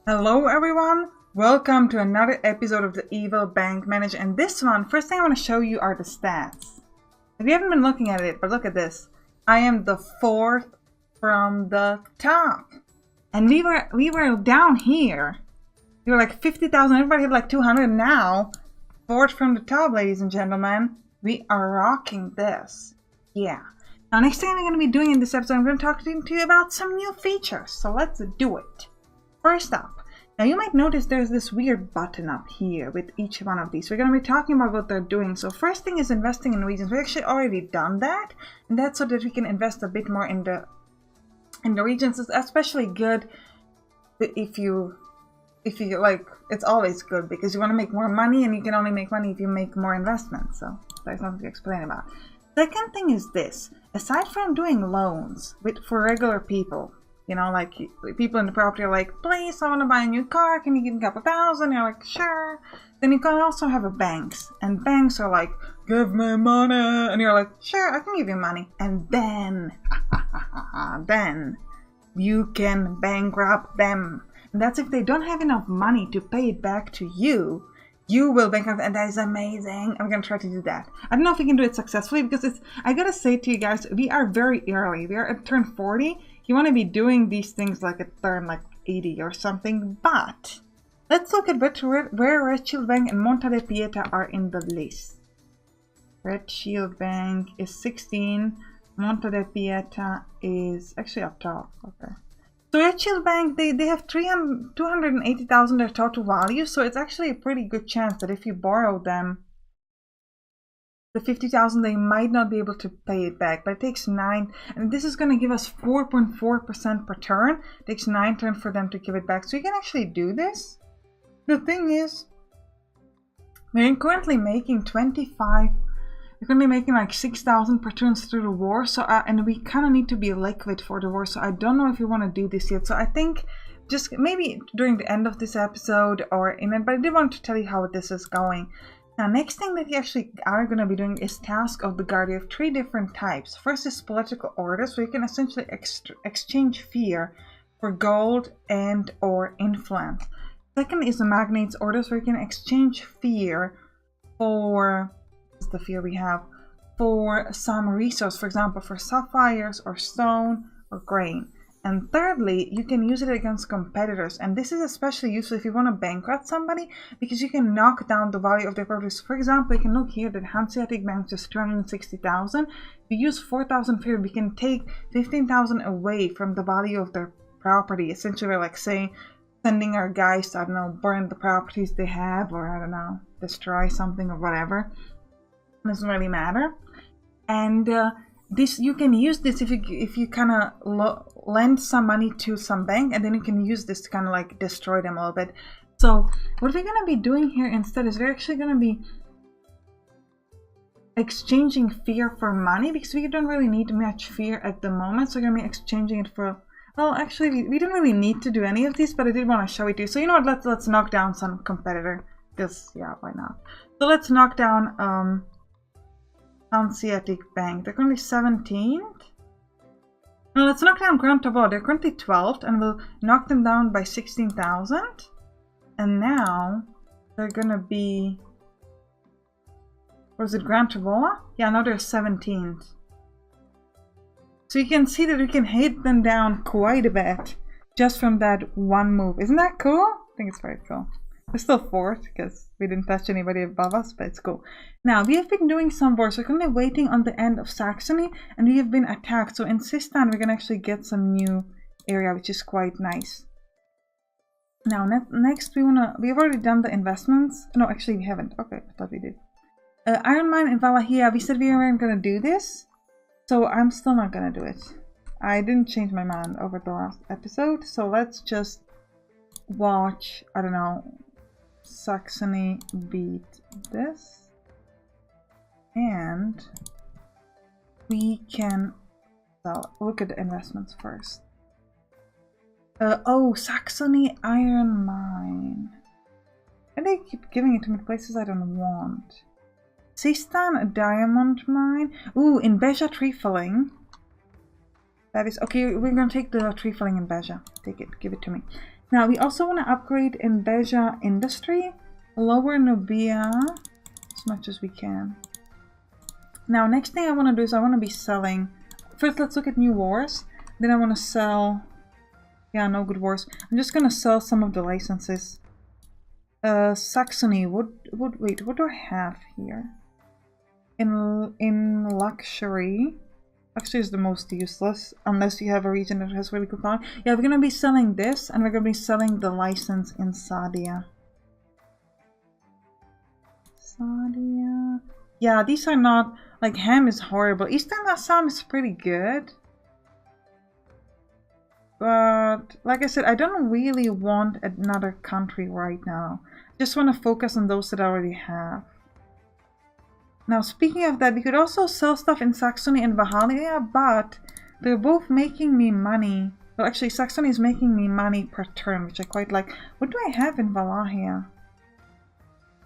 Hello everyone, welcome to another episode of the Evil Bank Manager, and this one, first thing I want to show you are the stats. If you haven't been looking at it, but look at this. I am the fourth from the top. And we were down here. We were like 50,000, everybody had like 200 now. Fourth from the top, ladies and gentlemen. We are rocking this. Yeah. Now next thing I'm going to be doing in this episode, I'm going to talk to you about some new features. So let's do it. First up, now you might notice there's this weird button up here with each one of these. We're going to be talking about what they're doing. So first thing is investing in regions. We've actually already done that, and that's so that we can invest a bit more in the regions. It's especially good if you like. It's always good because you want to make more money, and you can only make money if you make more investments. So there's nothing to explain about. Second thing is this: aside from doing loans for regular people. You know, like people in the property are like, please, I want to buy a new car. Can you give me a couple thousand? You're like, sure. Then you can also have banks. And banks are like, give me money. And you're like, sure, I can give you money. And then, then you can bankrupt them. And that's if they don't have enough money to pay it back to you. You will bankrupt, and that is amazing. I'm going to try to do that. I don't know if we can do it successfully because I got to say to you guys, we are very early. We are at turn 40. You want to be doing these things like at turn like 80 or something, but let's look at where Red Shield Bank and Monte de Pieta are in the list. Red Shield Bank is 16, Monte de Pieta is actually up top. Okay. So Red Shield Bank, they have 280,000 their total value, so it's actually a pretty good chance that if you borrow them the 50,000, they might not be able to pay it back, but it takes 9, and this is going to give us 4.4% per turn. It takes 9 turns for them to give it back, so you can actually do this. The thing is, we're currently making 25. We're going to be making like 6,000 per turn through the war, so and we kind of need to be liquid for the war, so I don't know if you want to do this yet. So I think just maybe during the end of this episode or in it, but I did want to tell you how this is going. Now, next thing that you actually are going to be doing is Task of the Guard. You have 3 different types. First is Political Orders, where you can essentially exchange fear for gold and or influence. Second is the Magnates Orders, where you can exchange fear for, what's the fear we have, for some resource, for example, for sapphires or stone or grain. And thirdly, you can use it against competitors, and this is especially useful if you want to bankrupt somebody, because you can knock down the value of their properties. For example, you can look here that Hanseatic Bank is 260,000. If we use 4,000 fear, we can take 15,000 away from the value of their property. Essentially, we're like saying, sending our guys to, I don't know, burn the properties they have, or I don't know, destroy something or whatever. It doesn't really matter. And this, you can use this if you kind of lend some money to some bank, and then you can use this to kind of like destroy them a little bit. So what we're going to be doing here instead is we're actually going to be exchanging fear for money, because we don't really need much fear at the moment. So we're going to be exchanging it for, well, actually we don't really need to do any of these, but I did want to show it to you. So you know what, let's knock down some competitor, because yeah, why not? So let's knock down Hanseatic Bank. They're currently 17th. Now let's knock down Grand Tavois. They're currently 12th, and we'll knock them down by 16,000. And now they're gonna be, what is it, Grand Tavois? Yeah, now they're 17th. So you can see that we can hit them down quite a bit just from that one move. Isn't that cool? I think it's very cool. We're still 4th because we didn't touch anybody above us, but it's cool. Now, we have been doing some wars. We're currently waiting on the end of Saxony, and we have been attacked. So in Sistan, we're going to actually get some new area, which is quite nice. Now, next, we've already done the investments. No, actually, we haven't. Okay, I thought we did. Iron Mine in Valahia, we said we weren't going to do this, so I'm still not going to do it. I didn't change my mind over the last episode, so let's just watch, I don't know, Saxony beat this, and we can, well, look at the investments first. Oh, Saxony Iron Mine. And they keep giving it to me places I don't want. Sistan, a diamond mine. Ooh, in Beja tree filling. That is okay. We're gonna take the tree filling in Beja. Take it. Give it to me. Now we also want to upgrade in Beja industry, lower Nubia as much as we can. Now next thing I want to do is I want to be selling. First let's look at new wars. Then I want to sell, yeah, no good wars. I'm just going to sell some of the licenses. Saxony, wait, what do I have here? In luxury. Luxury is the most useless, unless you have a region that has really good power. Yeah, we're gonna be selling this, and we're gonna be selling the license in Sadia. Sadia. Yeah, these are not, like, Ham is horrible. Eastern Assam is pretty good. But, like I said, I don't really want another country right now. Just want to focus on those that I already have. Now, speaking of that, we could also sell stuff in Saxony and Vahalia, but they're both making me money. Well, actually, Saxony is making me money per turn, which I quite like. What do I have in Valahia?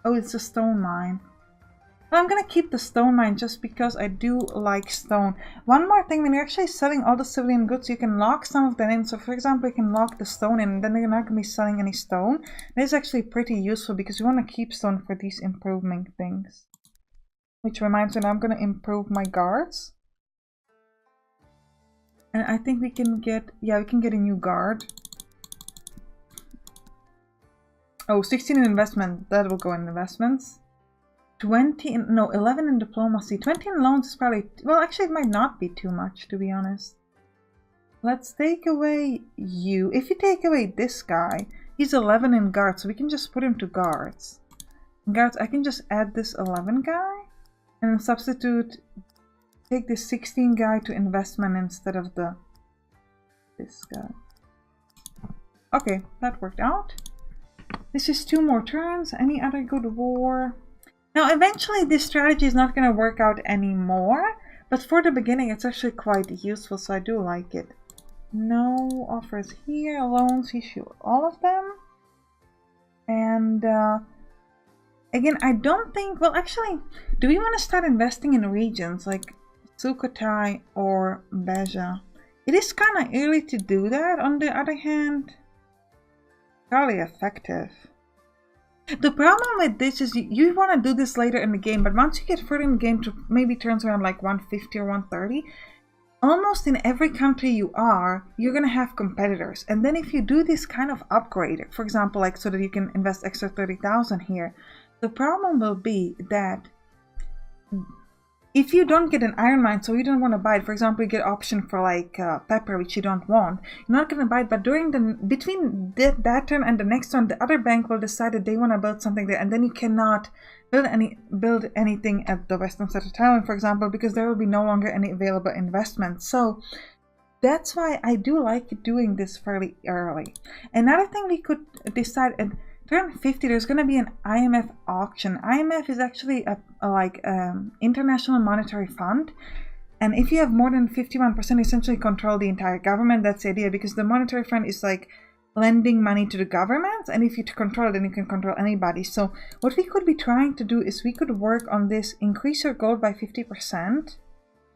Oh, it's a stone mine. Well, I'm gonna keep the stone mine just because I do like stone. One more thing, when you're actually selling all the civilian goods, you can lock some of them in. So, for example, you can lock the stone in, and then you're not gonna be selling any stone. That is actually pretty useful because you want to keep stone for these improvement things. Which reminds me, I'm going to improve my guards. And I think we can get, yeah, we can get a new guard. Oh, 16 in investment. That will go in investments. 20 in, no, 11 in diplomacy. 20 in loans is probably, well, actually it might not be too much, to be honest. Let's take away you. If you take away this guy, he's 11 in guards, so we can just put him to guards. In guards, I can just add this 11 guy. And then substitute, take this 16 guy to investment instead of this guy. Okay, that worked out. This is 2 more turns. Any other good war? Now, eventually this strategy is not going to work out anymore. But for the beginning, it's actually quite useful, so I do like it. No offers here. Loans, issue all of them. And, again, I don't think, well, actually, do we want to start investing in regions like Sukhothai or Beja? It is kind of early to do that. On the other hand, probably effective. The problem with this is you want to do this later in the game, but once you get further in the game to maybe turns around like 150 or 130, almost in every country you are, you're going to have competitors. And then if you do this kind of upgrade, for example, like so that you can invest extra 30,000 here, the problem will be that if you don't get an iron mine, so you don't want to buy it, for example, you get option for like pepper, which you don't want, you're not going to buy it, but between that turn and the next one, the other bank will decide that they want to build something there, and then you cannot build anything at the western side of Thailand, for example, because there will be no longer any available investment. So that's why I do like doing this fairly early. Another thing we could decide at turn 50, there's going to be an IMF auction. IMF is actually a International Monetary Fund. And if you have more than 51%, you essentially control the entire government. That's the idea, because the monetary fund is like lending money to the government. And if you control it, then you can control anybody. So what we could be trying to do is we could work on this, increase your gold by 50%.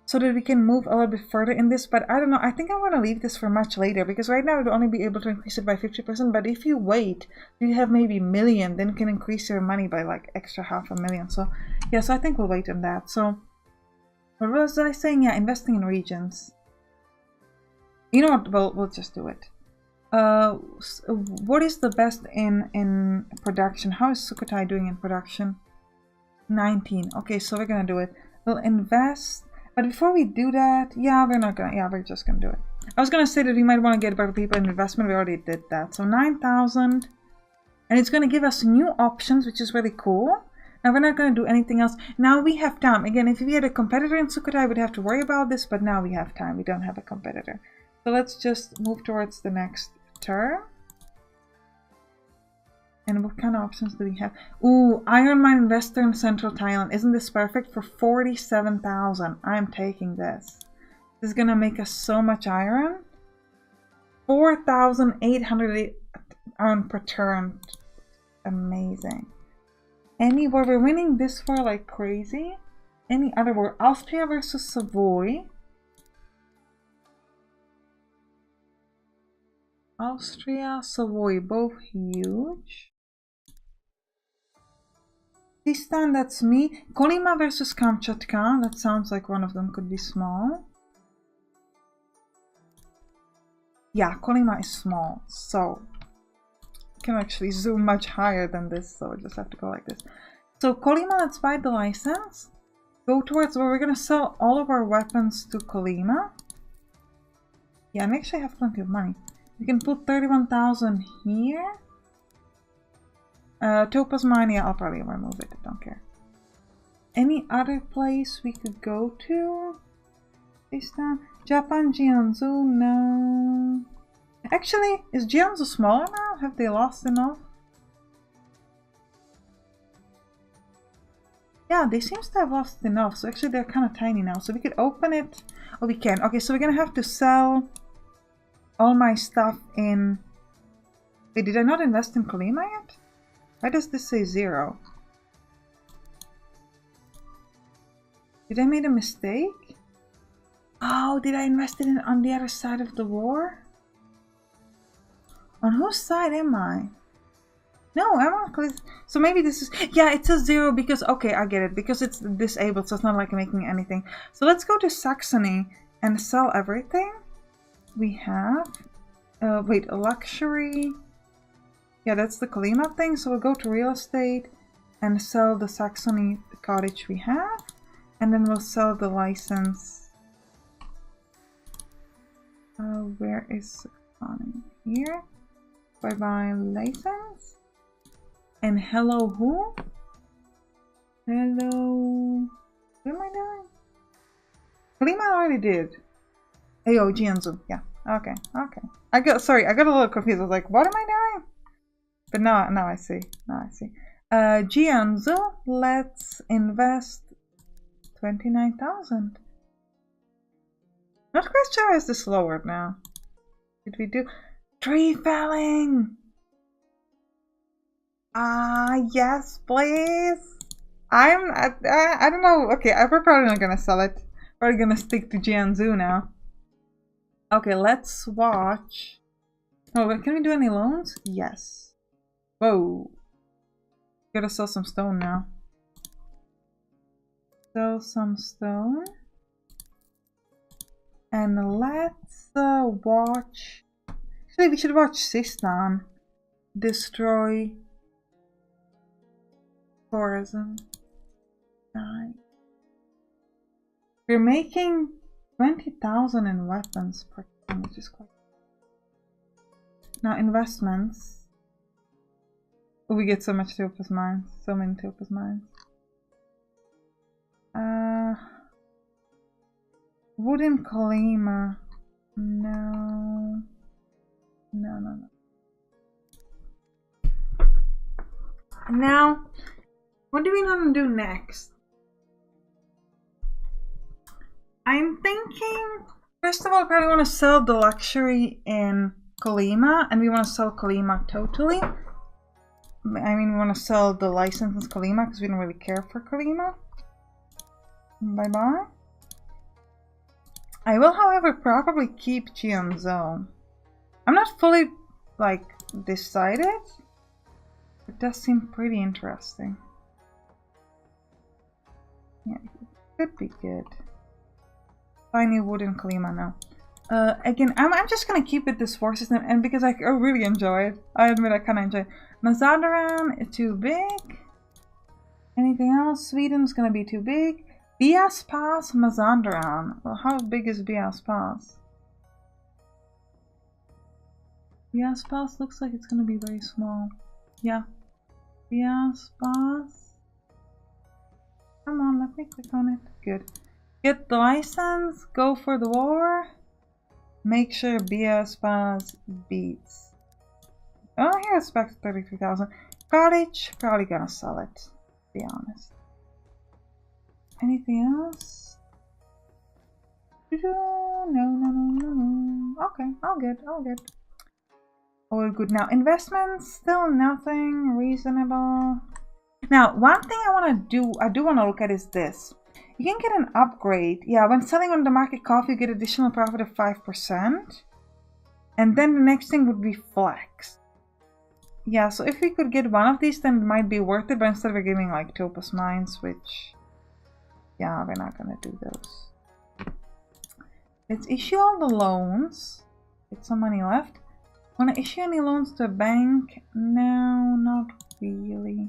So that we can move a little bit further in this, but I don't know, I think I want to leave this for much later, because right now we'll only be able to increase it by 50%, but if you wait, you have maybe 1 million, then you can increase your money by like extra 500,000, so yeah, so I think we'll wait on that. So, what was I saying? Yeah, investing in regions. You know what, we'll just do it. What is the best in production? How is Sukhothai doing in production? 19, okay, so we're gonna do it. We'll invest. But before we do that, yeah, we're just gonna do it. I was gonna say that we might want to get better people in investment. We already did that. So 9,000. And it's gonna give us new options, which is really cool. Now we're not gonna do anything else. Now we have time. Again, if we had a competitor in Sukhothai, we'd have to worry about this, but now we have time. We don't have a competitor. So let's just move towards the next turn. And what kind of options do we have? Ooh, Iron Mine in Western Central Thailand. Isn't this perfect? For 47,000. I'm taking this. This is gonna make us so much iron. 4,800 iron per turn. Amazing. Any war? We're winning this war like crazy. Any other war? Austria versus Savoy. Austria, Savoy, both huge. Sistan, that's me. Kolyma versus Kamchatka, that sounds like one of them could be small. Yeah, Kolyma is small, so I can actually zoom much higher than this, so I just have to go like this. So Kolyma, let's buy the license. Go towards where we're gonna sell all of our weapons to Kolyma. Yeah, and we actually have plenty of money. We can put 31,000 here. Topaz Mine, yeah, I'll probably remove it, I don't care. Any other place we could go to? This time? Japan, Jiangsu, no. Actually, is Jiangsu smaller now? Have they lost enough? Yeah, they seem to have lost enough, so actually they're kind of tiny now. So we could open it. Oh, we can. Okay, so we're gonna have to sell all my stuff in... Wait, did I not invest in Kolyma yet? Why does this say 0? Did I make a mistake? Oh, did I invest it in on the other side of the war? On whose side am I? No, I'm on Kolyma. So maybe this is... Yeah, it says 0 because... Okay, I get it. Because it's disabled, so it's not like making anything. So let's go to Saxony and sell everything we have. Wait, a luxury... Yeah, that's the Kolyma thing, so we'll go to real estate and sell the Saxony cottage we have, and then we'll sell the license. Where is Saxony? Here. Bye-bye license. And hello who? Hello... What am I doing? Kolyma already did. Ayo, Jiangsu. Yeah, okay, okay. I got a little confused. I was like, what am I doing? But now I see. Now I see. Jiangsu, let's invest 29,000. Not quite sure is this lowered now. Did we do tree felling? Yes, please. I don't know. Okay, we're probably not gonna sell it. We're gonna stick to Jiangsu now. Okay, let's watch. Oh, but can we do any loans? Yes. Whoa. Gotta sell some stone now. Sell some stone. And let's watch... Actually, we should watch Sistan. Destroy tourism. We're making 20,000 in weapons per time, which is quite... Now, investments. Oh, we get so much Topaz mines. So many Topaz mines. Wooden Kolyma. No. No. Now, what do we want to do next? I'm thinking, first of all, I probably want to sell the luxury in Kolyma, and we want to sell Kolyma totally. I mean, we want to sell the license in Kolyma because we don't really care for Kolyma. Bye-bye. I will, however, probably keep Jiangsu. I'm not fully, like, decided. It does seem pretty interesting. Yeah, it could be good. Tiny wood in Kolyma now. Again, I'm just gonna keep it this war system, and because I really enjoy it. I admit I kinda enjoy it. Mazandaran is too big. Anything else? Sweden's gonna be too big. Bias Pass, Mazandaran. Well, how big is Bias Pass? Bias Pass looks like it's gonna be very small. Yeah. Bias Pass. Come on, let me click on it. Good. Get the license, go for the war. Make sure BS Pass beats. Oh, here it's back to 33,000. Cottage, probably gonna sell it, to be honest. Anything else? No. Okay, all good. All good. Now, investments, still nothing reasonable. Now, one thing I do want to look at is this. You can get an upgrade. Yeah, when selling on the market coffee, you get additional profit of 5%. And then the next thing would be flax. Yeah, so if we could get one of these, then it might be worth it. But instead we're giving like Topaz Mines, which... yeah, we're not gonna do those. Let's issue all the loans. Get some money left. Wanna issue any loans to a bank? No, not really.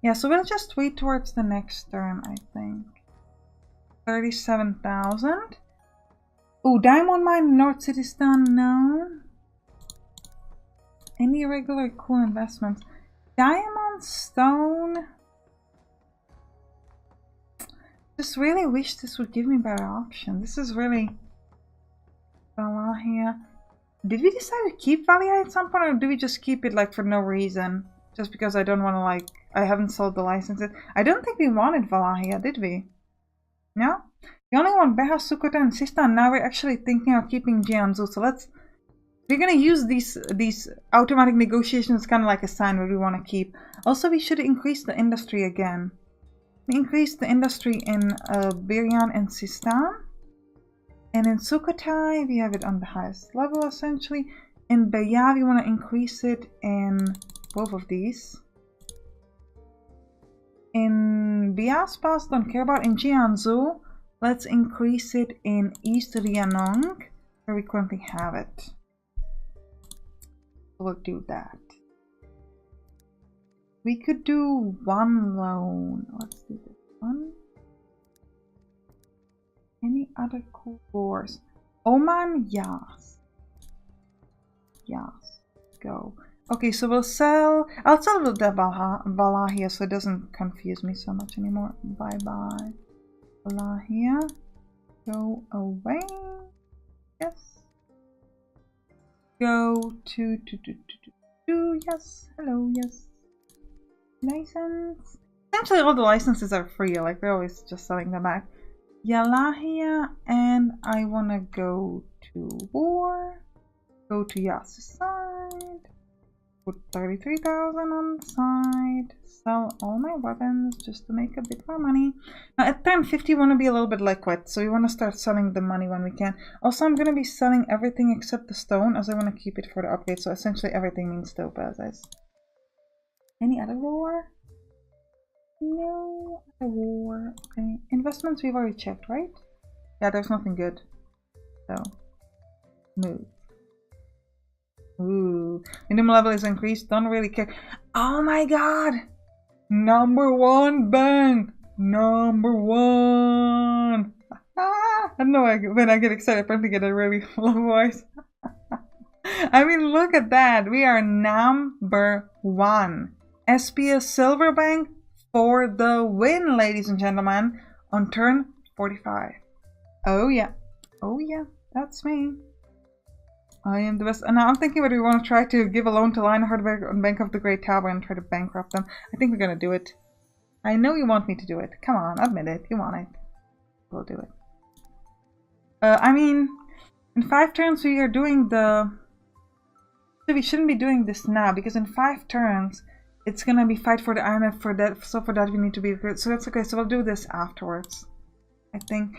Yeah, so we'll just wait towards the next turn, I think. 37,000. Oh, Diamond Mine North City's done. No. Any regular cool investments? Diamond Stone. Just really wish this would give me better option. This is really... Valahia. Did we decide to keep Valahia at some point, or do we just keep it like for no reason? Just because I don't want to like... I haven't sold the licenses. I don't think we wanted Valahia, did we? No? We only want Beha, Sukota, and Sistan. Now we're actually thinking of keeping Jiangsu. So let's... We're gonna use these automatic negotiations kind of like a sign what we want to keep. Also, we should increase the industry again. We increased the industry in Biryan and Sistan. And in Sukhothai, we have it on the highest level, essentially. In Beya, we want to increase it in both of these. In Biaspas, don't care about. In Jiangsu, let's increase it in East Rianong, where we currently have it. We'll do that. We could do one loan. Let's do this one. Any other cool wars? Oman, yes. Yes. Go. Okay, so we'll sell. I'll sell the Valahia so it doesn't confuse me so much anymore. Bye bye. Valahia. Go away. Yes. Go to. Yes. Hello, yes. License. Essentially, all the licenses are free. Like, we're always just selling them back. Yalahia, and I want to go to war. Go to Yas's side. Put 33,000 on the side. Sell all my weapons just to make a bit more money. Now, at turn 50, we want to be a little bit liquid, so we want to start selling the money when we can. Also, I'm going to be selling everything except the stone, as I want to keep it for the upgrade. So essentially, everything means topazes. Any other war? No other war. Okay. Investments we've already checked, right? Yeah, there's nothing good. So, move. Ooh. Minimum level is increased. Don't really care. Oh my god! #1 bank! #1! I don't know when I get excited, I probably get a really low voice. I mean, look at that. We are #1. SPS Silver Bank for the win, ladies and gentlemen, on turn 45. Oh yeah. Oh yeah. That's me. I am the best. And now I'm thinking whether we want to try to give a loan to Lionheart on Bank of the Great Tower and try to bankrupt them. I think we're going to do it. I know you want me to do it. Come on, admit it. You want it. We'll do it. I mean, in 5 turns we are doing the... So we shouldn't be doing this now, because in 5 turns it's going to be fight for the IMF for that. So for that we need to be... So that's okay. So we'll do this afterwards, I think.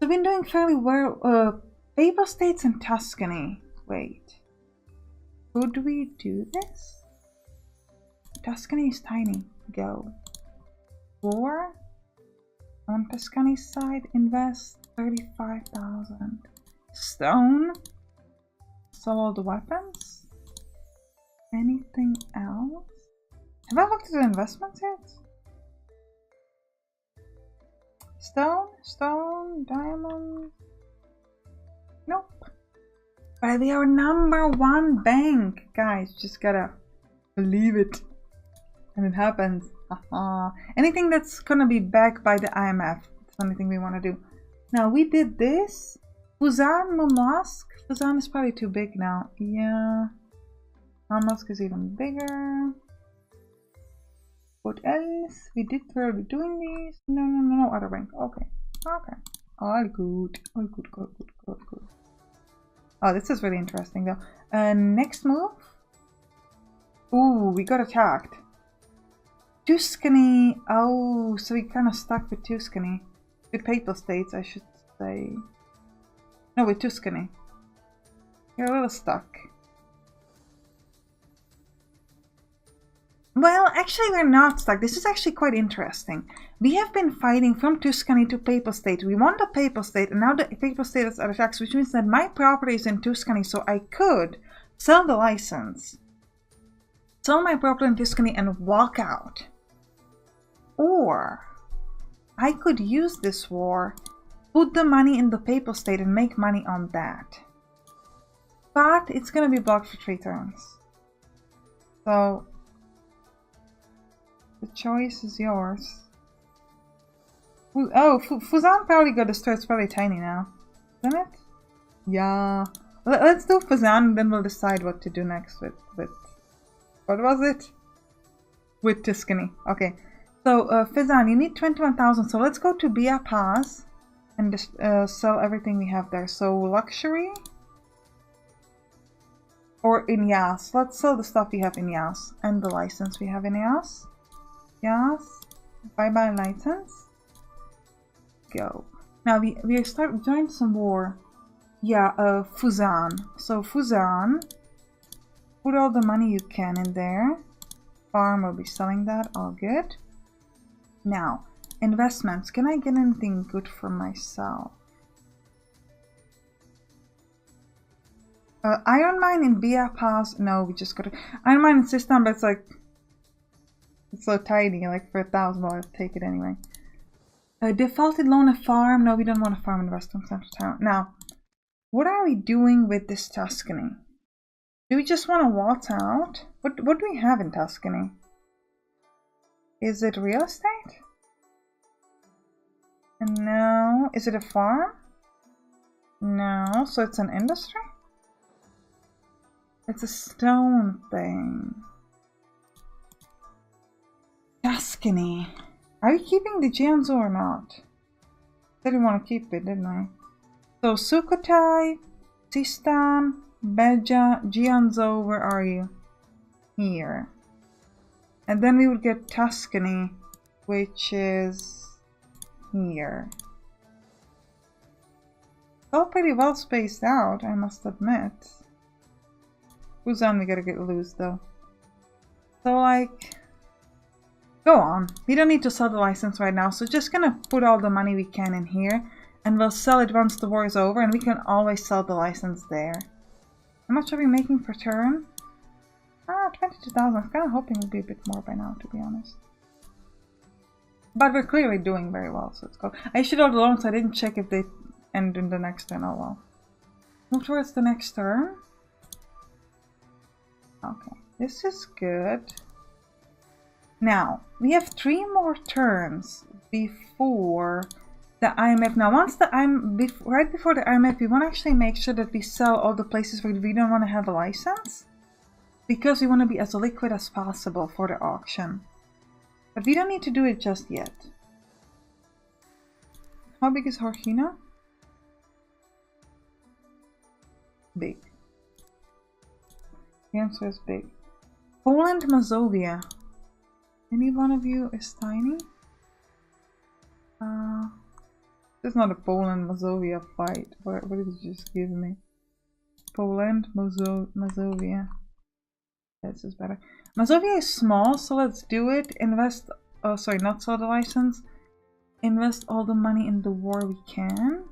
So we've been doing fairly well. Papal States and Tuscany. Wait. Could we do this? Tuscany is tiny. Go. War. On Tuscany's side, invest 35,000. Stone. Sell all the weapons. Anything else? Have I looked at the investments yet? Stone, diamond. Nope. But we are #1 bank, guys. Just gotta believe it, and it happens. Anything that's gonna be backed by the IMF. That's the only thing we want to do. Now we did this. Busan, Murmansk. Busan is probably too big now. Yeah. Murmansk is even bigger. What else? We did already doing these. No. Other bank. Okay. All good. Good. Oh, this is really interesting though. Next move. Ooh, we got attacked. Tuscany. Oh, so we kind of stuck with Tuscany. With Papal States, I should say. No, with Tuscany. You're a little stuck. Well, actually we're not stuck. This is actually quite interesting. We have been fighting from Tuscany to Papal State. We won the Papal State, and now the Papal State is out of tax, which means that my property is in Tuscany, so I could sell the license, sell my property in Tuscany, and walk out. Or I could use this war, put the money in the Papal State, and make money on that. But it's gonna be blocked for 3 turns. So the choice is yours. Oh, Fuzan probably got destroyed. It's probably tiny now, isn't it? Yeah. Let's do Fuzan, and then we'll decide what to do next with what was it? With Tuscany. Okay. So Fuzan, you need 21,000. So let's go to Bia Pass and just sell everything we have there. So luxury or in Yas. Let's sell the stuff we have in Yas and the license we have in Yas. Yes. Bye-bye license. Go. Now we start join some war. Yeah, Fuzan. So Fuzan, put all the money you can in there. Farm will be selling that. All good. Now, investments. Can I get anything good for myself? Iron mine in Bia Pass. No, we just got to iron mine in system, but it's like it's so tiny. Like for $1,000, I'll take it anyway. Defaulted loan a farm. No, we don't want a farm in the restaurant center town. Now, what are we doing with this Tuscany? Do we just want to waltz out? What do we have in Tuscany? Is it real estate? No. Is it a farm? No. So it's an industry? It's a stone thing. Tuscany. Are we keeping the Gianzo or not? I didn't want to keep it, didn't I? So Sukhothai, Sistan, Beja, Gianzo, where are you? Here. And then we would get Tuscany, which is here. It's all pretty well spaced out, I must admit. Fuzan we gotta get loose though. So like, go on. We don't need to sell the license right now, so just gonna put all the money we can in here, and we'll sell it once the war is over, and we can always sell the license there. How much are we making per turn? 22,000. I was kind of hoping it would be a bit more by now, to be honest. But we're clearly doing very well, so it's cool. I issued all the loans, so I didn't check if they end in the next turn. Oh well. Move towards the next turn. Okay, this is good. Now, we have 3 more turns before the IMF. Now, once the right before the IMF, we want to actually make sure that we sell all the places where we don't want to have a license, because we want to be as liquid as possible for the auction. But we don't need to do it just yet. How big is Horkina? Big. The answer is big. Poland, Mazovia. Any one of you is tiny? This is not a Poland-Mazovia fight. What did you just give me? Poland, Mazovia. This is better. Mazovia is small, so let's do it. Invest. Oh, sorry, not sell the license. Invest all the money in the war we can.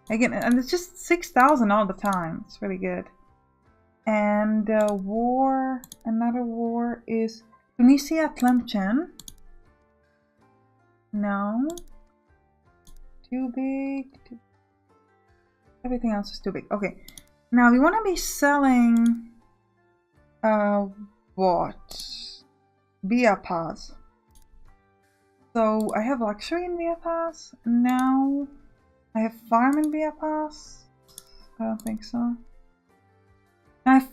Again, and it's just 6,000 all the time. It's really good. And war, another war is Tunisia, Tlemcen. No. Too big. Everything else is too big. Okay. Now we want to be selling what? Bia Pass. So I have luxury in Bia Pass. Now I have farm in Bia Pass. I don't think so. I have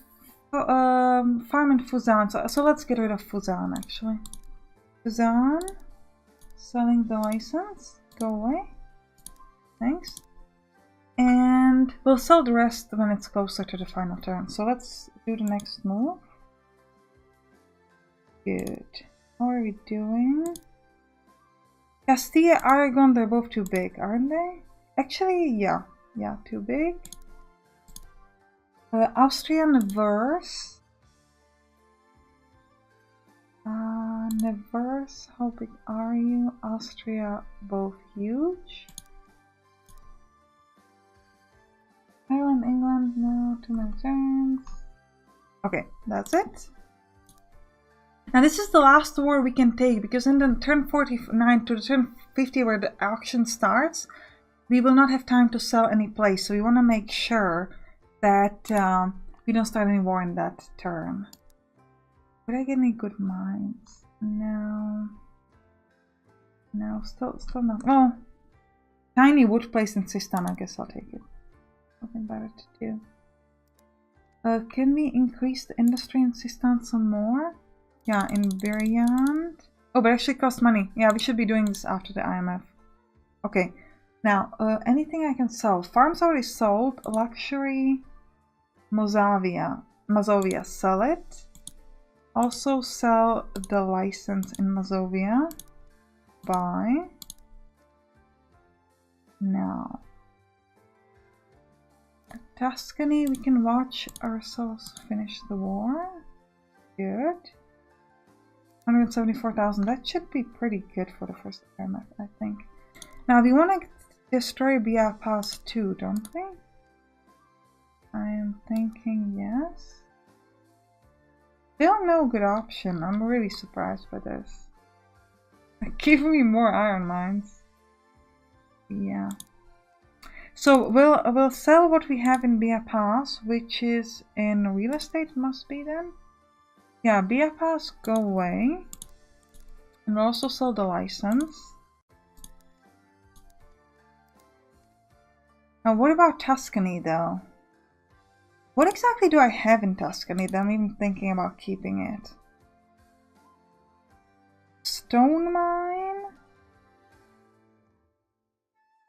farm in Fuzan. So let's get rid of Fuzan actually. Fuzan. Selling the license. Go away. Thanks. And we'll sell the rest when it's closer to the final turn. So let's do the next move. Good. How are we doing? Castilla, Aragon, they're both too big, aren't they? Actually, yeah. Yeah, too big. Austria Nevers. Nevers, how big are you? Austria, both huge. Ireland, England, no, too many turns. Okay, that's it. Now this is the last war we can take, because in the turn 49 to the turn 50 where the auction starts, we will not have time to sell any place. So we want to make sure that we don't start any war in that turn. Would I get any good mines? No. No, still not. Oh, tiny wood place in Sistan, I guess I'll take it. Nothing better to do. Can we increase the industry in Sistan some more? Yeah, in Beriand. Oh, but actually costs money. Yeah, we should be doing this after the IMF. Okay. Now, anything I can sell? Farms already sold. Luxury. Mazovia. Sell it. Also sell the license in Mazovia. Buy. Now. Tuscany, we can watch ourselves finish the war. Good. 174,000. That should be pretty good for the first IMF, I think. Now, we want to destroy Bia Pass too, don't we? I am thinking yes. Still no good option. I'm really surprised by this. Give me more iron mines. Yeah. So we'll sell what we have in Bia Pass, which is in real estate, must be then. Yeah, Bia Pass, go away. And we'll also sell the license. Now, what about Tuscany, though? What exactly do I have in Tuscany that I'm even thinking about keeping it? Stone mine?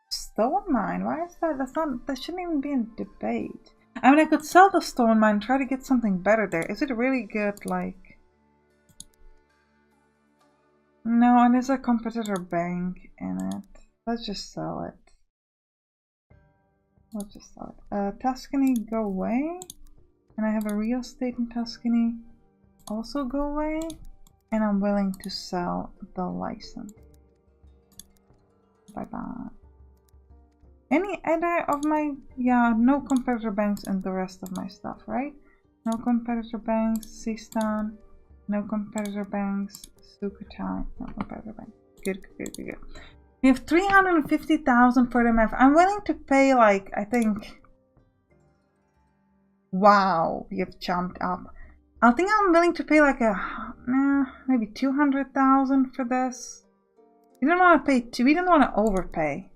Stone mine? Why is that? That shouldn't even be in debate. I mean, I could sell the stone mine, try to get something better there. Is it really good, like... No, and there's a competitor bank in it. Let's just sell it. Let's just sell it. Tuscany, go away. And I have a real estate in Tuscany. Also go away. And I'm willing to sell the license. Bye-bye. Any other of my... Yeah, no competitor banks and the rest of my stuff, right? No competitor banks. Sistan. No competitor banks. Sukhothai. No competitor banks. Good. We have 350,000 for the MF. I'm willing to pay, like, I think... Wow, we have jumped up. I think I'm willing to pay like maybe 200,000 for this. We don't want to pay we don't want to overpay.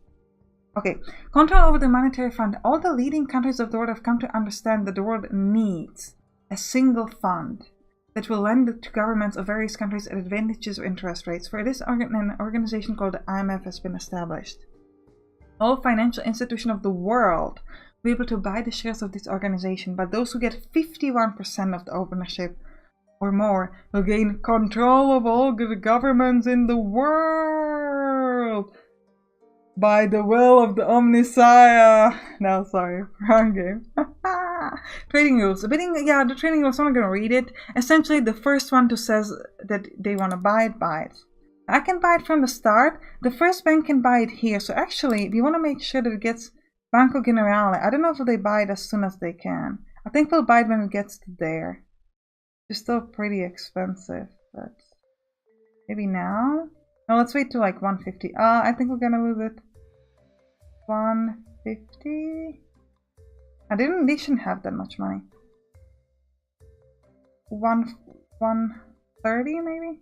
Okay, control over the monetary fund. All the leading countries of the world have come to understand that the world needs a single fund that will lend to governments of various countries at advantageous interest rates. For this, an organization called the IMF has been established. All financial institutions of the world will be able to buy the shares of this organization, but those who get 51% of the ownership or more will gain control of all the governments in the world by the will of the Omnissiah. No, sorry, wrong game. Trading rules. The trading rules, I'm not going to read it. Essentially, the first one who says that they want to buy it, buy it. I can buy it from the start. The first bank can buy it here. So actually, we want to make sure that it gets Banco Generale. I don't know if they buy it as soon as they can. I think we'll buy it when it gets to there. It's still pretty expensive, but maybe now? No, let's wait till like 150. I think we're gonna lose it. 150? They shouldn't have that much money. 130 maybe?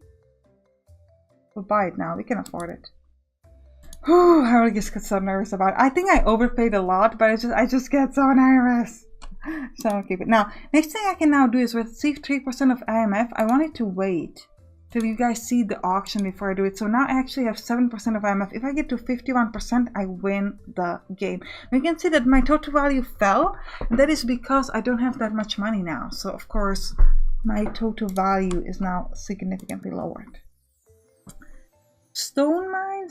We'll buy it now. We can afford it. Whew, I really just get so nervous about it. I think I overpaid a lot, but I just get so nervous. So I'll keep it. Now, next thing I can now do is receive 3% of IMF. I wanted to wait till you guys see the auction before I do it. So now I actually have 7% of IMF. If I get to 51%, I win the game. You can see that my total value fell. And that is because I don't have that much money now. So of course, my total value is now significantly lowered. Stone mine.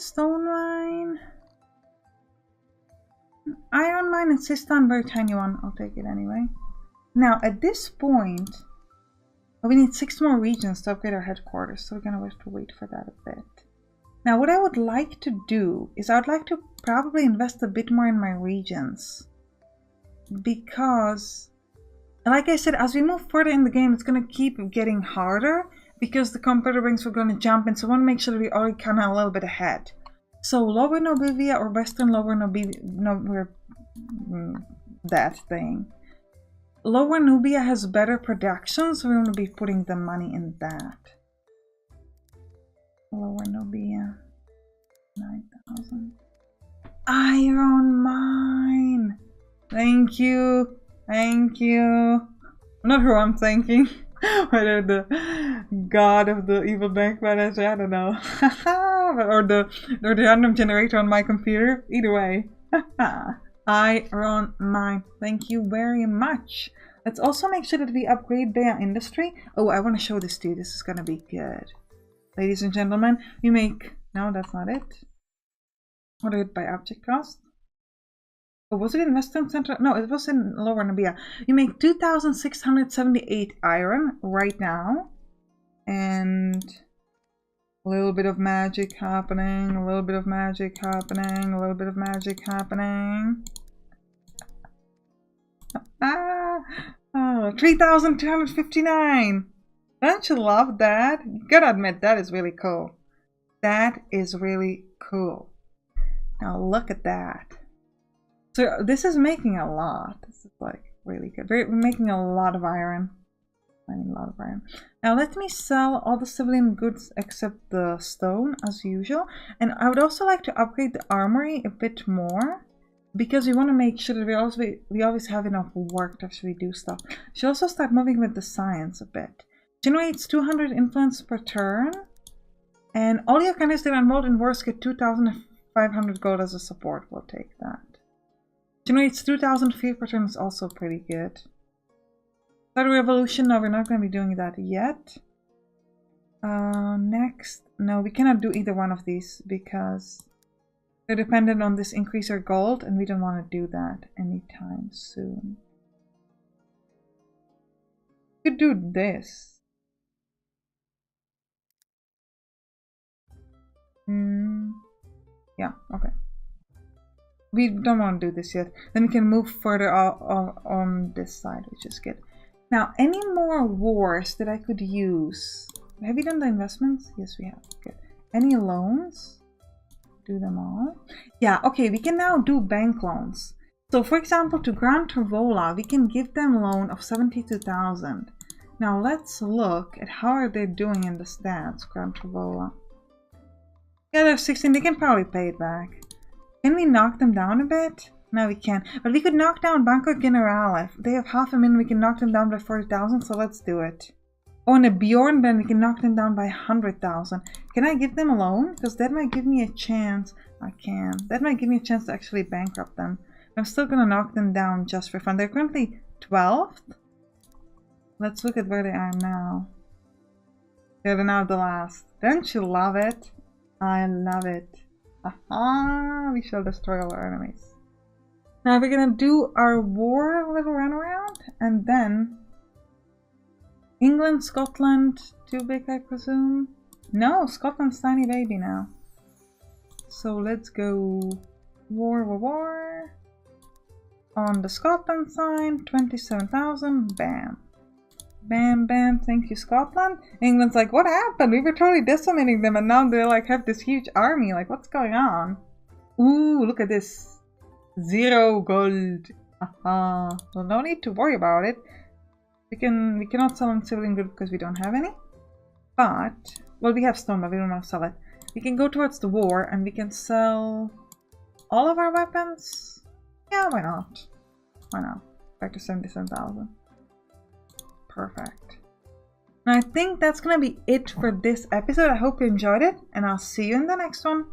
Iron mine and Sistan, very tiny one. I'll take it anyway. Now, at this point, we need 6 more regions to upgrade our headquarters, so we're gonna have to wait for that a bit. Now, what I would like to do is I would like to probably invest a bit more in my regions. Because, like I said, as we move further in the game, it's gonna keep getting harder because the competitor ranks we're gonna jump in, so I wanna make sure that we're already kinda a little bit ahead. So, Lower Nubia or Western Lower Nubia, that thing. Lower Nubia has better production, so we're going to be putting the money in that. Lower Nubia, 9,000. Iron mine! Thank you! Thank you! I'm not who I'm thanking. Whether the god of the evil bank manager, I don't know. or the random generator on my computer. Either way. Iron mine. Thank you very much. Let's also make sure that we upgrade their industry. Oh, I want to show this to you. This is gonna be good. Ladies and gentlemen, we make... No, that's not it. Order it by object cost. Oh, was it in Western Central? No, it was in Lower Nubia. You make 2,678 iron right now. And a little bit of magic happening, a little bit of magic happening, a little bit of magic happening. Oh, 3,259. Don't you love that? You gotta admit, that is really cool. That is really cool. Now look at that. So this is making a lot. This is like really good. We're making a lot of iron. I mean, a lot of iron. Now let me sell all the civilian goods except the stone as usual. And I would also like to upgrade the armory a bit more, because we want to make sure that we always have enough work to actually do stuff. Should also start moving with the science a bit. Generates 200 influence per turn. And all your candidates that are involved in wars get 2,500 gold as a support. We'll take that. Generates 2,000 fear per turn is also pretty good. Start a revolution. No, we're not going to be doing that yet. Next. No, we cannot do either one of these because they're dependent on this increaser gold, and we don't want to do that anytime soon. We could do this. Yeah, okay. We don't want to do this yet. Then we can move further on this side, which is good. Now, any more wars that I could use? Have we done the investments? Yes, we have. Good. Any loans? Do them all. Yeah, okay, we can now do bank loans. So, for example, to Gran Travola, we can give them a loan of 72,000. Now, let's look at how are they doing in the stats, Gran Travola. Yeah, they're 16. They can probably pay it back. Can we knock them down a bit? No, we can't. But we could knock down Banco Generale. If they have 500,000, we can knock them down by 40,000, so let's do it. Oh, and a Bjorn, then we can knock them down by 100,000. Can I give them a loan? Because that might give me a chance. I can. That might give me a chance to actually bankrupt them. I'm still going to knock them down just for fun. They're currently 12th. Let's look at where they are now. They're now the last. Don't you love it? I love it. Aha! We shall destroy all our enemies. Now we're gonna do our war little run around, and then England, Scotland, too big I presume? No, Scotland's tiny baby now. So let's go war. On the Scotland side, 27,000, bam. Bam, bam, thank you, Scotland. England's like, what happened? We were totally decimating them, and now they like have this huge army. Like, what's going on? Ooh, look at this. 0 gold. Well, no need to worry about it. We cannot sell them civilian goods because we don't have any. But, well, we have stone, but we don't want to sell it. We can go towards the war, and we can sell all of our weapons. Yeah, why not? Why not? Back to 77,000. Perfect. And I think that's gonna be it for this episode. I hope you enjoyed it, and I'll see you in the next one.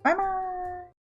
Bye bye!